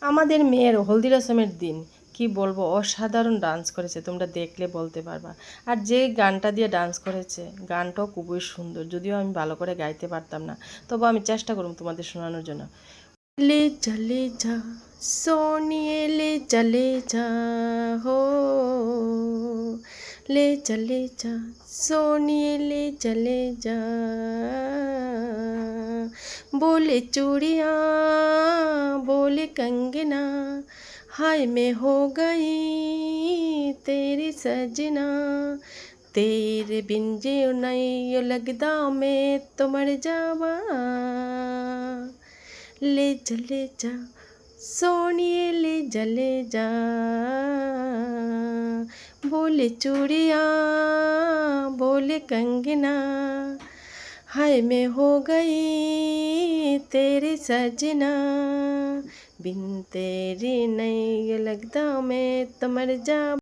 আমাদের মেয়ের হলদি রসমের দিন কি বলবো, অসাধারণ ডান্স করেছে, তোমরা দেখলে বলতে পারবা। আর যে গানটা দিয়ে ডান্স করেছে গানটাও খুবই সুন্দর, যদিও আমি ভালো করে গাইতে পারতাম না, তবু আমি চেষ্টা করব তোমাদের শোনানোর জন্য। ले चले जा सोनिए ले चले जा हो, ले चले जा सोनिए ले चले जा, बोले चूड़ियाँ बोले कंगना, हाय मैं हो गई तेरी सजना, तेरे बिन जियो नहीं लगदा मैं तो मर जावा, ले चले जा सोनिए ले चले जा, बोले चूड़ियाँ बोले कंगना, हाय मैं हो गई तेरी सजना, बिन तेरी नहीं लगता मैं तो मर जा।